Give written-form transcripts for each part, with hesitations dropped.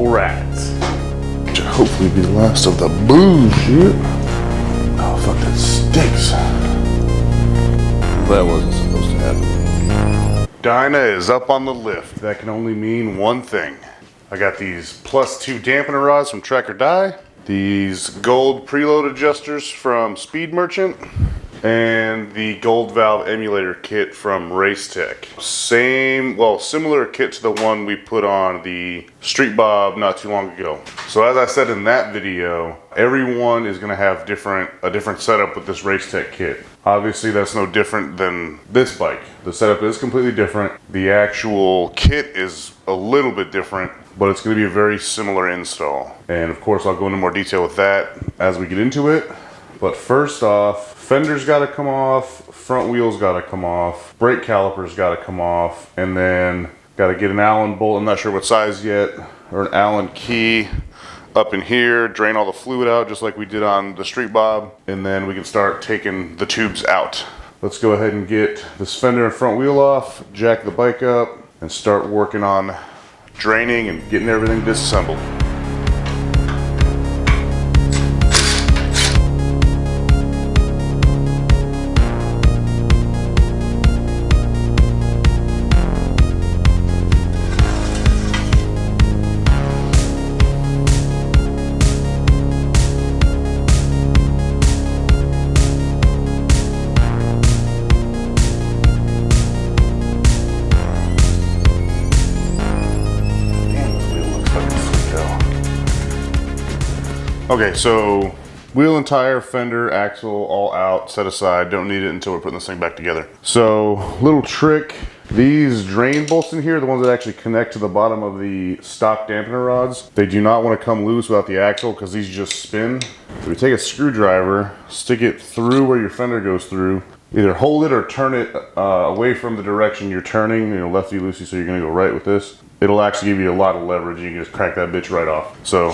Alright. Should hopefully be the last of the bullshit. Oh fuck, that stinks. That wasn't supposed to happen. Dyna is up on the lift. That can only mean one thing. I got these +2 dampener rods from Trackerdie, these gold preload adjusters from Speed Merchant, and the gold valve emulator kit from Racetech. Similar kit to the one we put on the Street Bob not too long ago. So as I said in that video, everyone is gonna have a different setup with this Racetech kit. Obviously that's no different than this bike. The setup is completely different. The actual kit is a little bit different, but it's gonna be a very similar install. And of course I'll go into more detail with that as we get into it. But first off, fender's gotta come off, front wheels gotta come off, brake calipers gotta come off, and then gotta get an Allen bolt, I'm not sure what size yet, or an Allen key up in here, drain all the fluid out just like we did on the Street Bob, and then we can start taking the tubes out. Let's go ahead and get this fender and front wheel off, jack the bike up, and start working on draining and getting everything disassembled. Okay, so wheel and tire, fender, axle, all out, set aside. Don't need it until we're putting this thing back together. So, little trick. These drain bolts in here, the ones that actually connect to the bottom of the stock dampener rods, they do not want to come loose without the axle because these just spin. So we take a screwdriver, stick it through where your fender goes through, either hold it or turn it away from the direction you're turning, you know, lefty loosey, so you're going to go right with this. It'll actually give you a lot of leverage. You can just crack that bitch right off. So,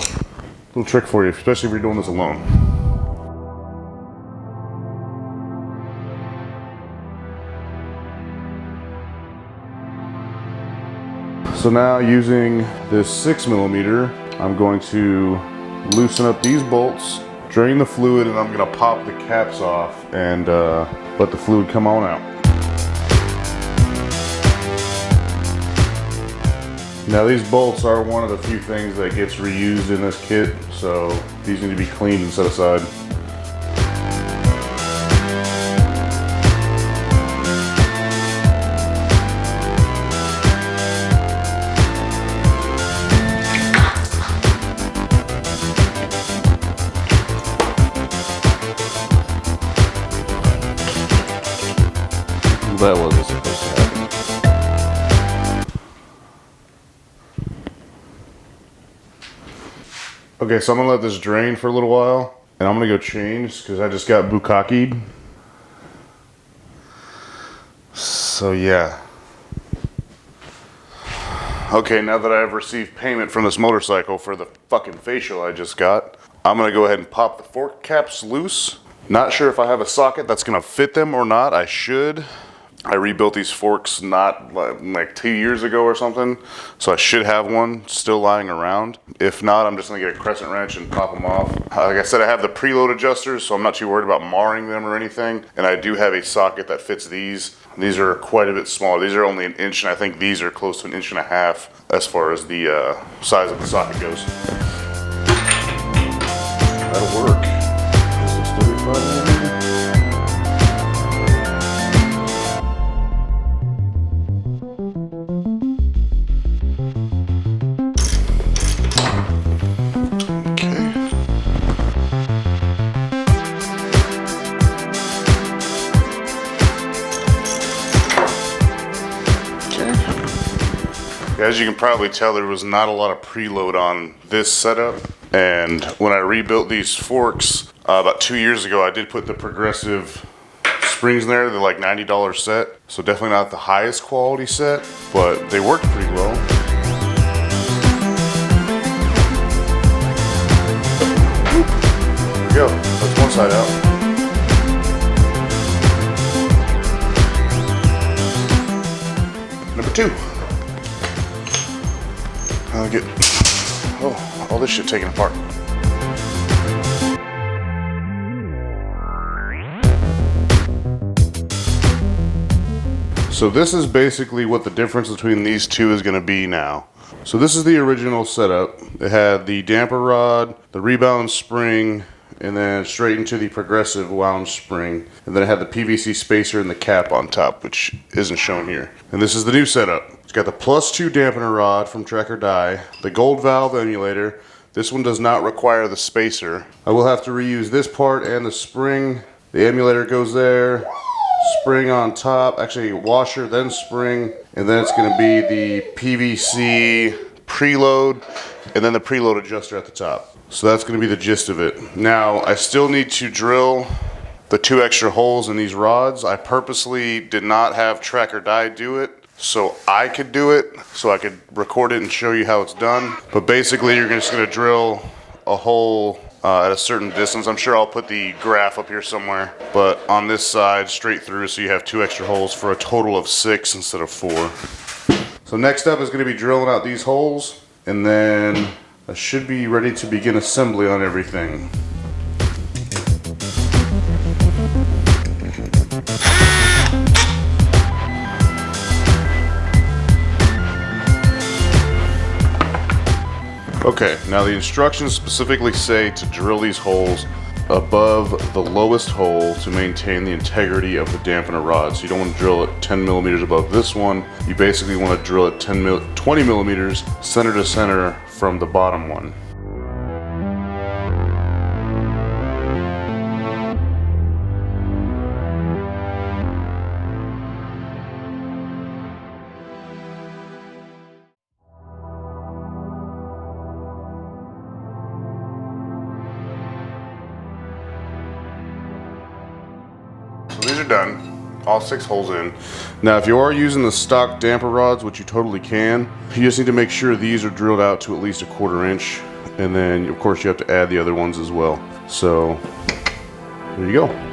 little trick for you, especially if you're doing this alone. So now using this 6mm, I'm going to loosen up these bolts, drain the fluid, and I'm gonna pop the caps off and let the fluid come on out. Now these bolts are one of the few things that gets reused in this kit, so these need to be cleaned and set aside. That wasn't supposed to happen. Okay, so I'm gonna let this drain for a little while, and I'm gonna go change because I just got bukkaki'd. So yeah. Okay, now that I've received payment from this motorcycle for the fucking facial I just got, I'm gonna go ahead and pop the fork caps loose. Not sure if I have a socket that's gonna fit them or not. I should. I rebuilt these forks not like 2 years ago or something, so I should have one still lying around. If not, I'm just gonna get a crescent wrench and pop them off. Like I said, I have the preload adjusters, so I'm not too worried about marring them or anything. And I do have a socket that fits these. These are quite a bit smaller. These are only 1 inch, and I think these are close to 1.5 inches as far as the size of the socket goes. That'll work. Is this still fun? As you can probably tell, there was not a lot of preload on this setup, and when I rebuilt these forks about 2 years ago, I did put the progressive springs in there. They're like $90 set, so definitely not the highest quality set, but they worked pretty well. There we go, that's one side out. Number two. I'll get Oh, all this shit taken apart. So this is basically what the difference between these two is going to be now. So this is the original setup. It had the damper rod, the rebound spring, and then straight into the progressive wound spring. And then it had the PVC spacer and the cap on top, which isn't shown here. And this is the new setup. It's got the +2 dampener rod from Trackerdie, the gold valve emulator. This one does not require the spacer. I will have to reuse this part and the spring. The emulator goes there. Spring on top, actually washer, then spring, and then it's going to be the PVC preload, and then the preload adjuster at the top. So that's going to be the gist of it. Now, I still need to drill the 2 extra holes in these rods. I purposely did not have Trackerdie do it, so I could do it, so I could record it and show you how it's done. But basically, you're just going to drill a hole at a certain distance. I'm sure I'll put the graph up here somewhere, but on this side straight through, so you have 2 extra holes for a total of 6 instead of 4. So next up is going to be drilling out these holes, and then I should be ready to begin assembly on everything. Okay, now the instructions specifically say to drill these holes above the lowest hole to maintain the integrity of the dampener rod. So you don't want to drill it 10 millimeters above this one. You basically want to drill it 20 millimeters center to center from the bottom one. So these are done, all 6 holes in. Now if you are using the stock damper rods, which you totally can, you just need to make sure these are drilled out to at least 1/4 inch, and then of course you have to add the other ones as well. So there you go.